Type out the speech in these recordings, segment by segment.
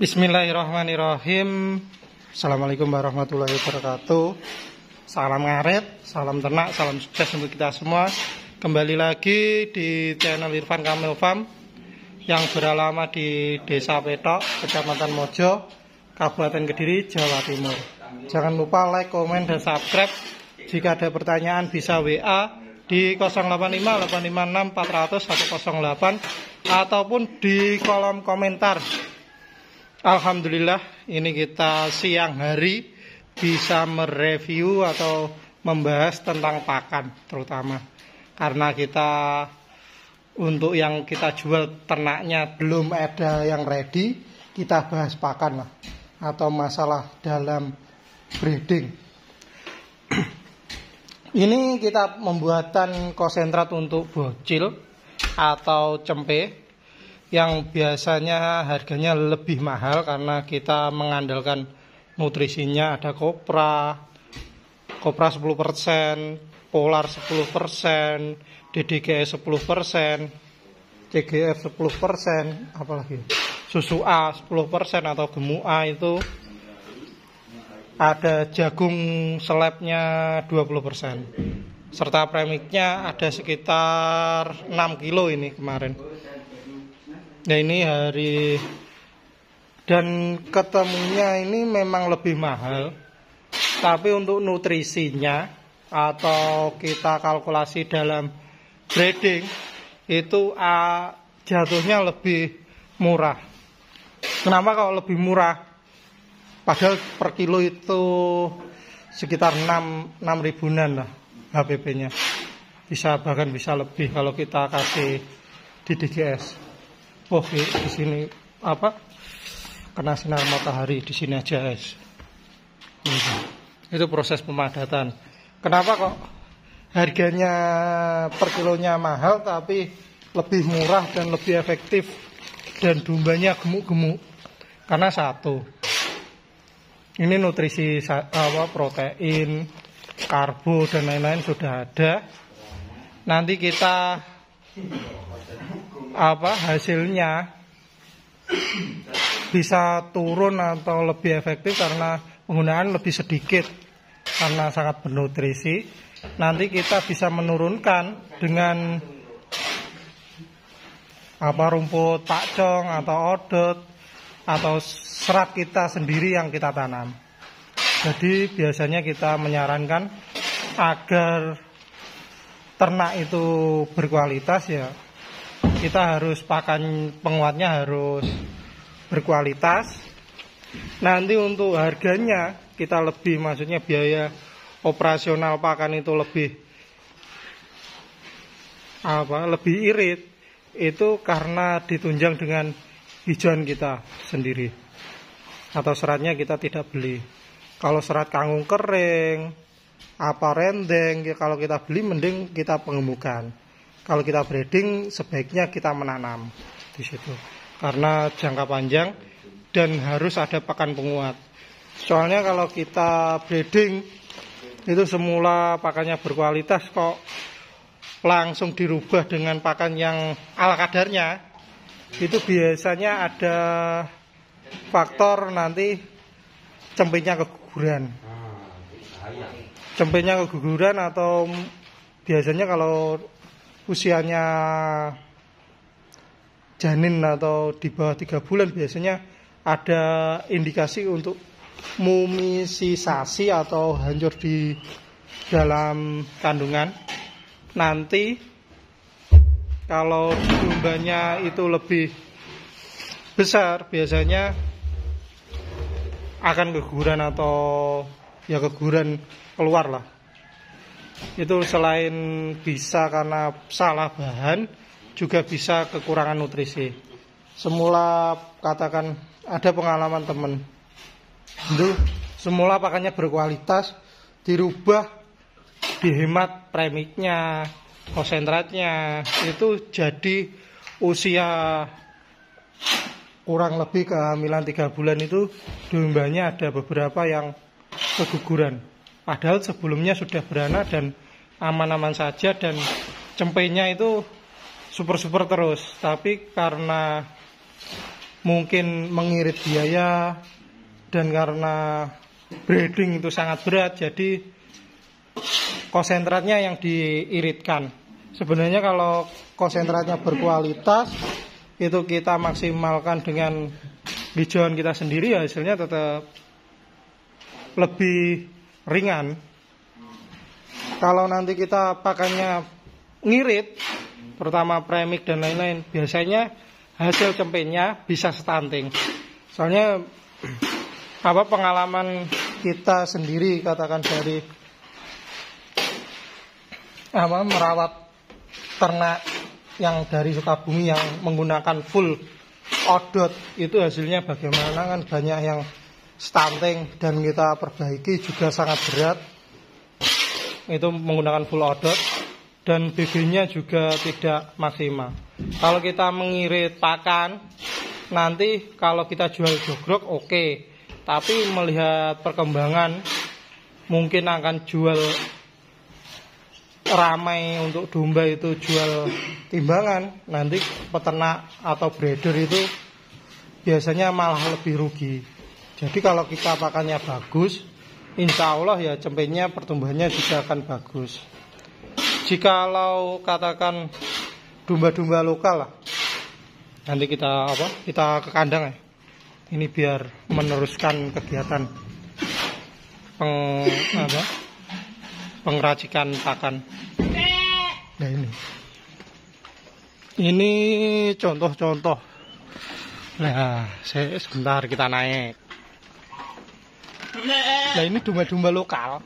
Bismillahirrahmanirrahim. Assalamualaikum warahmatullahi wabarakatuh. Salam ngaret, salam ternak, salam sukses untuk kita semua. Kembali lagi di channel Irfan Kamil Farm yang beralamat di Desa Petok, Kecamatan Mojo, Kabupaten Kediri, Jawa Timur. Jangan lupa like, komen, dan subscribe. Jika ada pertanyaan bisa WA di 085 856 400 108 ataupun di kolom komentar. Alhamdulillah, ini kita siang hari bisa mereview atau membahas tentang pakan, terutama karena kita untuk yang kita jual ternaknya belum ada yang ready, kita bahas pakan lah, atau masalah dalam breeding. Ini kita membuatan konsentrat untuk bocil atau cempe yang biasanya harganya lebih mahal karena kita mengandalkan nutrisinya. Ada kopra 10%, polar 10%, DDGS 10%, CGF 10%, apalagi susu A 10% atau gemuk A itu. Ada jagung selebnya 20%, serta premiknya ada sekitar 6 kilo ini kemarin. Nah, ini hari dan ketemunya ini memang lebih mahal, tapi untuk nutrisinya atau kita kalkulasi dalam breeding itu jatuhnya lebih murah. Kenapa kalau lebih murah? Padahal per kilo itu sekitar 6 ribuan lah HPP-nya. Bahkan bisa lebih kalau kita kasih di DGS. Oh, di sini kena sinar matahari di sini aja, guys. Itu proses pemadatan. Kenapa kok harganya per kilonya mahal tapi lebih murah dan lebih efektif dan dombanya gemuk-gemuk? Karena satu, ini nutrisi protein, karbo dan lain-lain sudah ada. Nanti kita hasilnya bisa turun atau lebih efektif karena penggunaan lebih sedikit karena sangat bernutrisi. Nanti kita bisa menurunkan dengan rumput pakcong atau odot atau serat kita sendiri yang kita tanam. Jadi biasanya kita menyarankan agar ternak itu berkualitas, ya kita harus pakan penguatnya harus berkualitas. Nanti untuk harganya kita lebih, maksudnya biaya operasional pakan itu lebih irit, itu karena ditunjang dengan hijauan kita sendiri atau seratnya kita tidak beli. Kalau serat kangkung kering rendeng, kalau kita beli mending kita pengemukan. Kalau kita breeding sebaiknya kita menanam di situ karena jangka panjang dan harus ada pakan penguat. Soalnya kalau kita breeding itu semula pakannya berkualitas kok langsung dirubah dengan pakan yang ala kadarnya, itu biasanya ada faktor nanti cempenya keguguran atau biasanya kalau usianya janin atau di bawah 3 bulan biasanya ada indikasi untuk mumisisasi atau hancur di dalam kandungan. Nanti kalau dombanya itu lebih besar biasanya akan keguguran atau keguguran keluar lah. Itu selain bisa karena salah bahan, juga bisa kekurangan nutrisi. Semula katakan ada pengalaman temen, itu semula pakannya berkualitas, dirubah, dihemat premiknya, konsentratnya, itu jadi usia kurang lebih kehamilan 3 bulan itu dombanya ada beberapa yang keguguran. Padahal sebelumnya sudah beranak dan aman-aman saja dan cempenya itu super terus. Tapi karena mungkin mengirit biaya, dan karena breeding itu sangat berat, jadi konsentratnya yang diiritkan. Sebenarnya kalau konsentratnya berkualitas, itu kita maksimalkan dengan hijauan kita sendiri, ya hasilnya tetap lebih ringan. Kalau nanti kita pakainya ngirit, terutama premix dan lain-lain, biasanya hasil cempenya bisa stunting. Soalnya pengalaman kita sendiri, katakan dari merawat ternak yang dari Sukabumi yang menggunakan full odot, itu hasilnya bagaimana, kan banyak yang stunting dan kita perbaiki juga sangat berat. Itu menggunakan full odot dan BB-nya juga tidak maksimal. Kalau kita mengirit pakan, nanti kalau kita jual jogrok oke, tapi melihat perkembangan mungkin akan jual ramai untuk domba itu jual timbangan, nanti peternak atau breeder itu biasanya malah lebih rugi. Jadi kalau kita pakannya bagus, insya Allah ya cempenya pertumbuhannya juga akan bagus. Jikalau katakan domba-domba lokal lah, nanti kita ke kandang ya. Ini biar meneruskan kegiatan pengracikan pakan. Nah ini contoh-contoh. Nah, sebentar kita naik. Nah ini domba-domba lokal.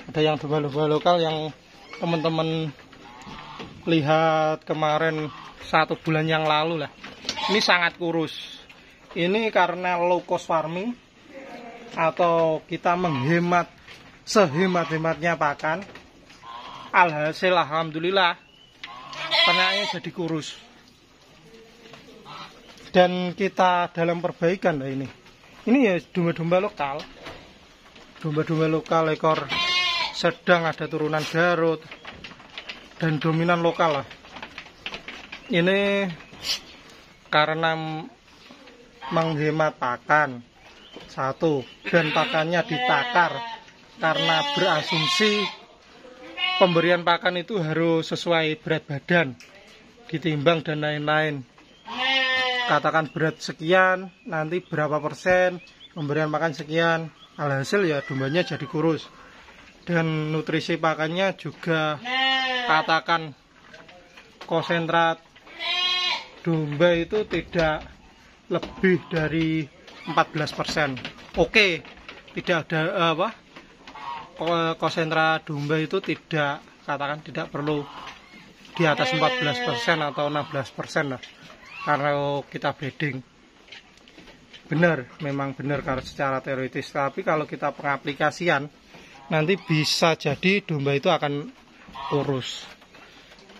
Ada yang domba-domba lokal yang teman-teman lihat kemarin 1 bulan yang lalu lah. Ini sangat kurus. Ini karena low cost farming atau kita menghemat sehemat-hematnya pakan. Alhasil alhamdulillah ternaknya jadi kurus. Dan kita dalam perbaikan lah ini. Ini ya domba-domba lokal. Domba-domba lokal ekor sedang, ada turunan Garut dan dominan lokal lah. Ini karena menghemat pakan satu, dan pakannya ditakar karena berasumsi pemberian pakan itu harus sesuai berat badan, ditimbang dan lain-lain. Katakan berat sekian, nanti berapa persen pemberian pakan sekian, alhasil ya dombanya jadi kurus. Dan nutrisi pakannya juga katakan konsentrat domba itu tidak lebih dari 14%. Oke, tidak ada konsentrat domba itu tidak, katakan tidak perlu di atas 14% atau 16% lah, karena kita breeding. Benar, memang benar kalau secara teoritis, tapi kalau kita pengaplikasian nanti bisa jadi domba itu akan kurus.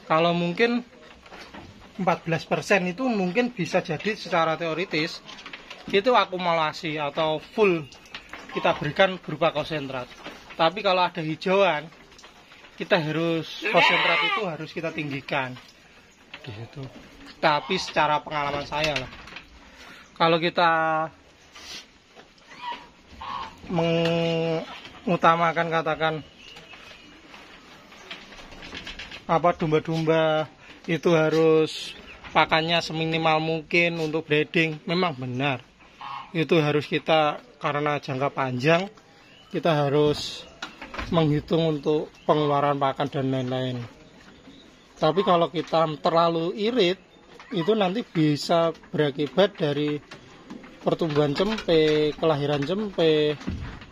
Kalau mungkin 14% itu mungkin bisa jadi secara teoritis itu akumulasi atau full kita berikan berupa konsentrat. Tapi kalau ada hijauan, kita harus konsentrat itu harus kita tinggikan di situ. Tapi secara pengalaman saya lah, kalau kita mengutamakan katakan domba-domba itu harus pakannya seminimal mungkin untuk breeding, memang benar. Itu harus kita, karena jangka panjang kita harus menghitung untuk pengeluaran pakan dan lain-lain. Tapi kalau kita terlalu irit, itu nanti bisa berakibat dari pertumbuhan cempe, kelahiran cempe,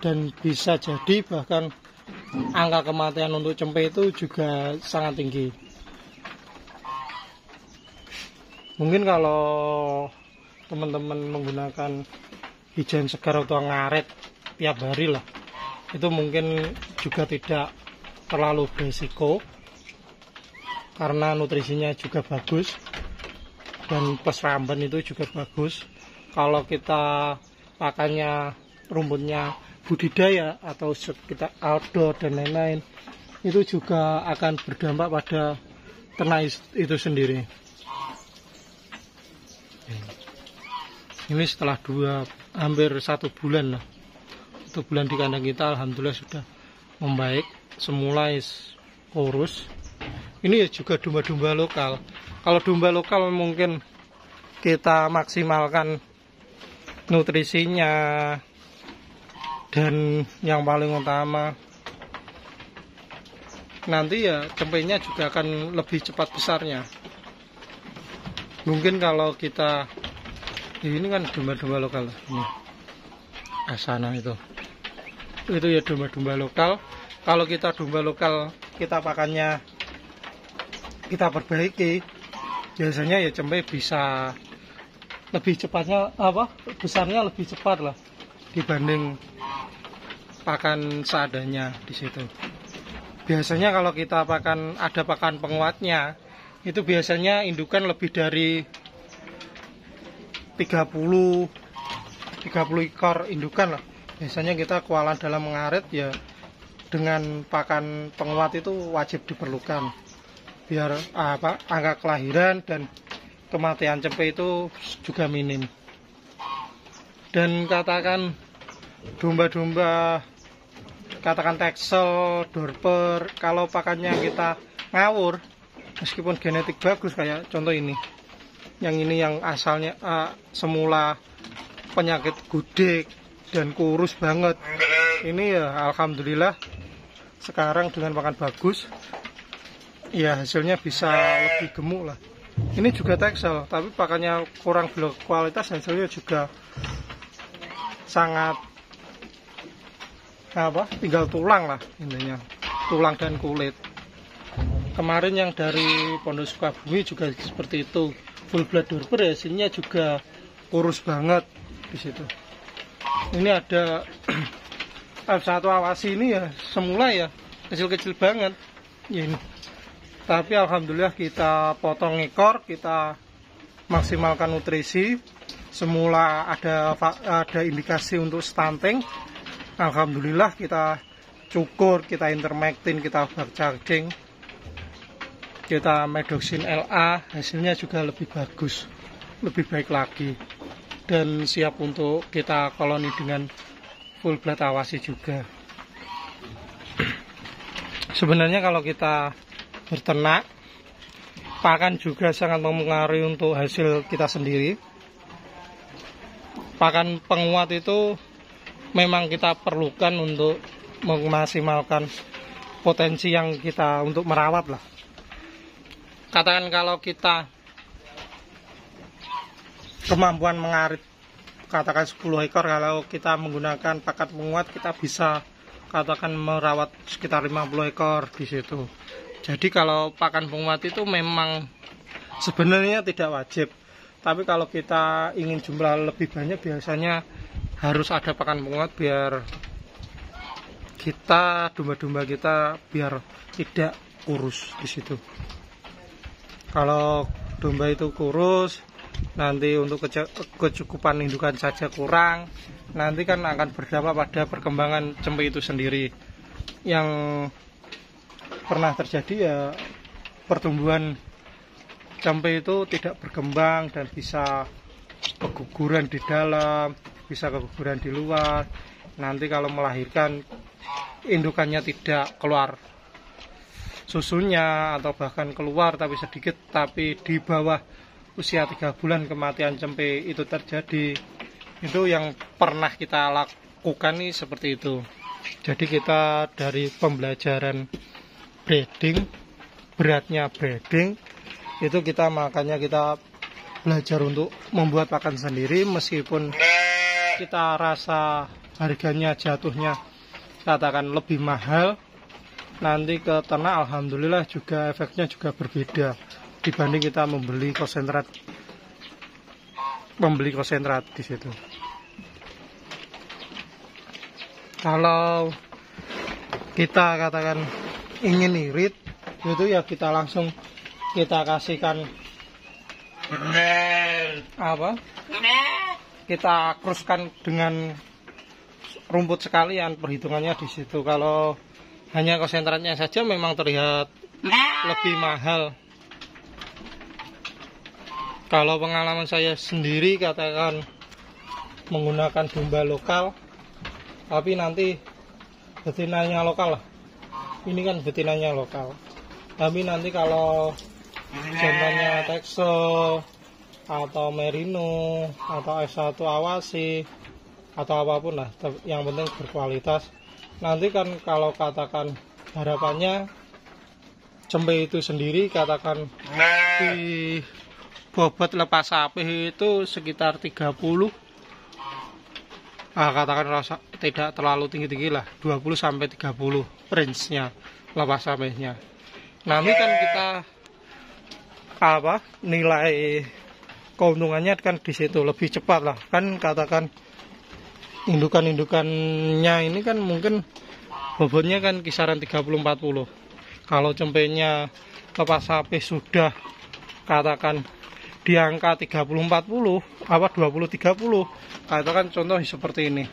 dan bisa jadi bahkan angka kematian untuk cempe itu juga sangat tinggi. Mungkin kalau teman-teman menggunakan hijauan segar atau ngaret tiap hari lah, itu mungkin juga tidak terlalu berisiko karena nutrisinya juga bagus dan plus ramban itu juga bagus. Kalau kita pakannya rumputnya budidaya atau kita outdoor dan lain-lain, itu juga akan berdampak pada ternak itu sendiri. Ini setelah hampir 1 bulan lah. 1 bulan di kandang kita, alhamdulillah sudah membaik. Semula kurus. Ini ya juga domba-domba lokal. Kalau domba lokal mungkin kita maksimalkan nutrisinya, dan yang paling utama nanti ya cempenya juga akan lebih cepat besarnya. Mungkin kalau kita ini kan domba-domba lokal ini asana itu ya domba-domba lokal. Kalau kita domba lokal kita pakannya kita perbaiki, biasanya ya cempe bisa lebih cepatnya besarnya lebih cepat lah dibanding pakan seadanya di situ. Biasanya kalau kita ada pakan penguatnya, itu biasanya indukan lebih dari 30 ekor indukan lah. Biasanya kita kewalahan dalam mengarit ya dengan pakan penguat itu wajib diperlukan biar angka kelahiran dan kematian cempe itu juga minim. Dan katakan domba-domba katakan Texel, Dorper, kalau pakannya kita ngawur, meskipun genetik bagus kayak contoh ini, yang asalnya semula penyakit gudeg dan kurus banget, ini ya alhamdulillah sekarang dengan pakan bagus ya hasilnya bisa lebih gemuk lah. Ini juga Texel, tapi pakannya kurang kualitas, hasilnya juga sangat tinggal tulang lah intinya, tulang dan kulit. Kemarin yang dari Pondok Sukabumi juga seperti itu, full blood Dorper, hasilnya juga kurus banget di situ. Ini ada F1 awasi ini ya semula ya kecil-kecil banget ya ini. Tapi alhamdulillah kita potong ekor, kita maksimalkan nutrisi. Semula ada indikasi untuk stunting. Alhamdulillah kita cukur, kita intermectin, kita obat cacing, kita Medoxin LA, hasilnya juga lebih bagus, lebih baik lagi, dan siap untuk kita koloni dengan full blood awasi juga. Sebenarnya kalau kita berternak, pakan juga sangat mempengaruhi untuk hasil kita sendiri. Pakan penguat itu memang kita perlukan untuk memaksimalkan potensi yang kita untuk merawat lah. Katakan kalau kita kemampuan mengarit katakan 10 ekor, kalau kita menggunakan pakan penguat kita bisa katakan merawat sekitar 50 ekor di situ. Jadi kalau pakan penguat itu memang sebenarnya tidak wajib, tapi kalau kita ingin jumlah lebih banyak biasanya harus ada pakan penguat biar kita domba-domba kita biar tidak kurus di situ. Kalau domba itu kurus, nanti untuk kecukupan indukan saja kurang, nanti kan akan berdampak pada perkembangan cempe itu sendiri. Yang pernah terjadi ya pertumbuhan cempe itu tidak berkembang dan bisa keguguran di dalam, bisa keguguran di luar. Nanti kalau melahirkan indukannya tidak keluar susunya atau bahkan keluar tapi sedikit, tapi di bawah usia 3 bulan kematian cempe itu terjadi. Itu yang pernah kita lakukan nih seperti itu. Jadi kita dari pembelajaran breeding, beratnya breeding itu kita makanya kita belajar untuk membuat pakan sendiri, meskipun kita rasa harganya jatuhnya katakan lebih mahal, nanti ke ternak alhamdulillah juga efeknya juga berbeda dibanding kita membeli konsentrat di situ. Kalau kita katakan ingin irit itu ya kita langsung kita kasihkan kita kruskan dengan rumput sekalian, perhitungannya di situ. Kalau hanya konsentratnya saja memang terlihat lebih mahal. Kalau pengalaman saya sendiri katakan menggunakan domba lokal, tapi nanti betinanya lokal lah. Ini kan betinanya lokal, tapi nanti kalau contohnya Texel atau Merino atau S1 Awasi atau apapun lah, yang penting berkualitas. Nanti kan kalau katakan harapannya cempe itu sendiri katakan di bobot lepas sapi itu sekitar 30, katakan rasa tidak terlalu tinggi-tinggi lah, 20 sampai 30 range-nya lepas sapinya. Nanti kan kita nilai keuntungannya kan di situ lebih cepat lah. Kan katakan indukan-indukannya ini kan mungkin bobotnya kan kisaran 30-40. Kalau cempenya lepas sapi sudah katakan di angka 30-40 20-30, katakan contoh seperti ini.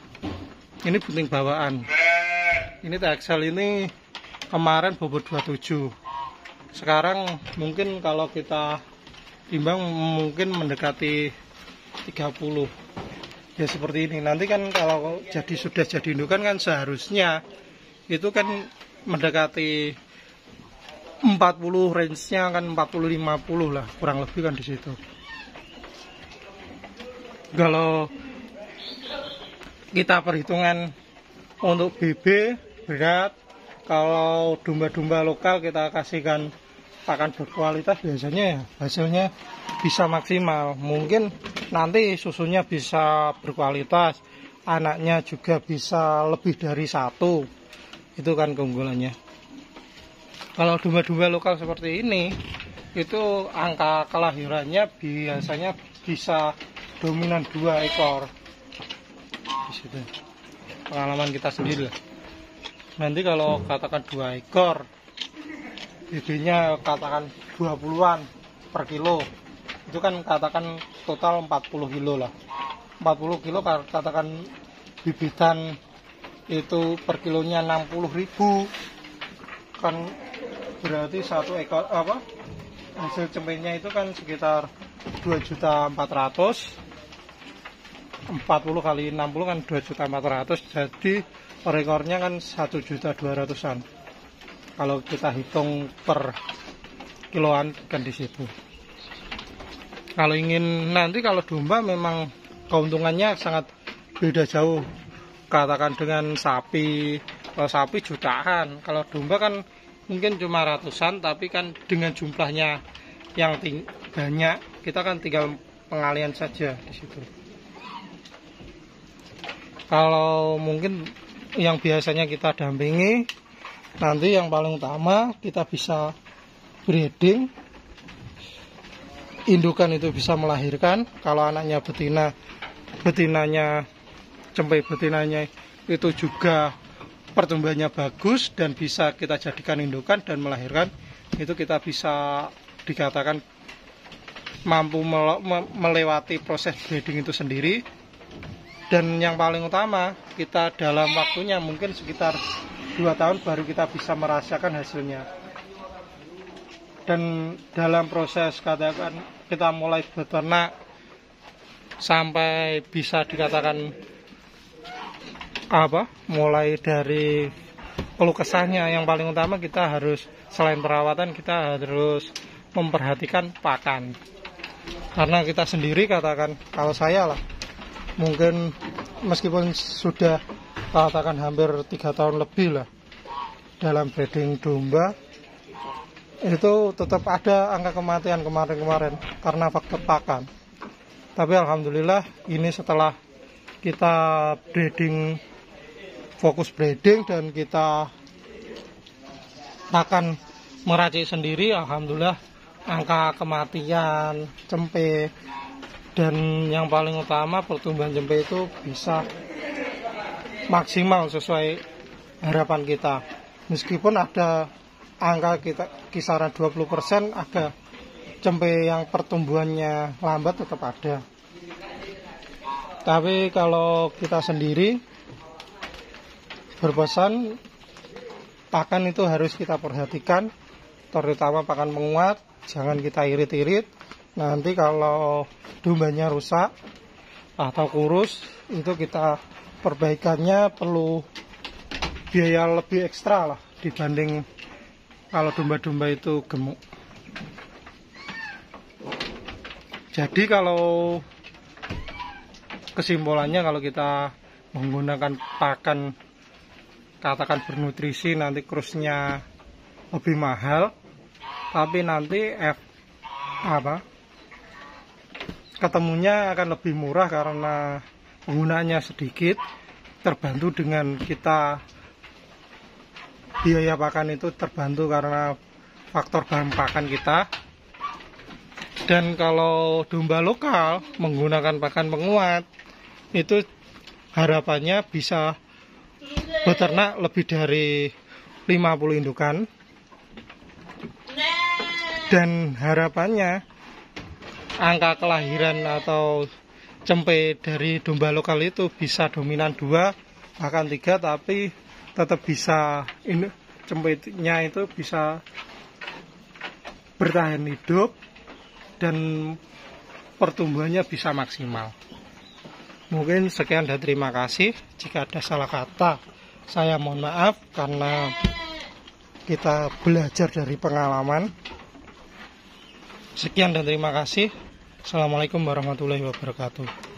Ini bunting bawaan. Ini Texel ini kemarin bobot 27. Sekarang mungkin kalau kita timbang mungkin mendekati 30. Ya seperti ini. Nanti kan kalau sudah jadi indukan kan seharusnya itu kan mendekati 40, range-nya kan 40-50 lah, kurang lebih kan di situ. Kalau kita perhitungan untuk BB berat, kalau domba-domba lokal kita kasihkan pakan berkualitas, biasanya ya hasilnya bisa maksimal. Mungkin nanti susunya bisa berkualitas, anaknya juga bisa lebih dari 1. Itu kan keunggulannya. Kalau domba-domba lokal seperti ini, itu angka kelahirannya biasanya bisa dominan 2 ekor. Di situ pengalaman kita sendiri lah. Nanti kalau katakan 2 ekor, BB-nya katakan 20-an per kilo, itu kan katakan total 40 kilo lah. 40 kilo katakan bibitan itu per kilonya 60.000, kan berarti 1 ekor hasil cempenya itu kan sekitar 2.400.000. 40 kali 60 kan 2.400.000, jadi per ekornya kan 1.200.000-an kalau kita hitung per kiloan kan di situ. Kalau ingin nanti kalau domba memang keuntungannya sangat beda jauh, katakan dengan sapi. Kalau sapi jutaan, kalau domba kan mungkin cuma ratusan, tapi kan dengan jumlahnya yang banyak, kita kan tinggal pengalian saja di situ. Kalau mungkin yang biasanya kita dampingi, nanti yang paling utama kita bisa breeding, indukan itu bisa melahirkan. Kalau anaknya betinanya cempe betinanya itu juga pertumbuhannya bagus dan bisa kita jadikan indukan dan melahirkan, itu kita bisa dikatakan mampu melewati proses breeding itu sendiri. Dan yang paling utama, kita dalam waktunya mungkin sekitar 2 tahun baru kita bisa merasakan hasilnya. Dan dalam proses katakan kita mulai beternak sampai bisa dikatakan mulai dari keluh kesahnya, yang paling utama kita harus selain perawatan kita harus memperhatikan pakan. Karena kita sendiri katakan, kalau saya lah mungkin meskipun sudah katakan hampir 3 tahun lebih lah dalam breeding domba, itu tetap ada angka kematian kemarin karena faktor pakan. Tapi alhamdulillah ini setelah kita fokus breeding dan kita akan meracik sendiri, alhamdulillah angka kematian cempe dan yang paling utama pertumbuhan cempe itu bisa maksimal sesuai harapan kita. Meskipun ada angka kita kisaran 20%, ada cempe yang pertumbuhannya lambat tetap ada. Tapi kalau kita sendiri berpesan, pakan itu harus kita perhatikan, terutama pakan penguat, jangan kita irit-irit. Nanti kalau dombanya rusak, atau kurus, itu kita perbaikannya perlu biaya lebih ekstra lah dibanding kalau domba-domba itu gemuk. Jadi kalau kesimpulannya, kalau kita menggunakan pakan katakan bernutrisi, nanti krusnya lebih mahal, tapi nanti ketemunya akan lebih murah karena penggunaannya sedikit, terbantu dengan kita biaya pakan itu terbantu karena faktor bahan pakan kita. Dan kalau domba lokal menggunakan pakan penguat, itu harapannya bisa beternak lebih dari 50 indukan, dan harapannya angka kelahiran atau cempe dari domba lokal itu bisa dominan 2 bahkan 3, tapi tetap bisa cempenya itu bisa bertahan hidup dan pertumbuhannya bisa maksimal. Mungkin sekian dan terima kasih. Jika ada salah kata, saya mohon maaf karena kita belajar dari pengalaman. Sekian dan terima kasih. Assalamualaikum warahmatullahi wabarakatuh.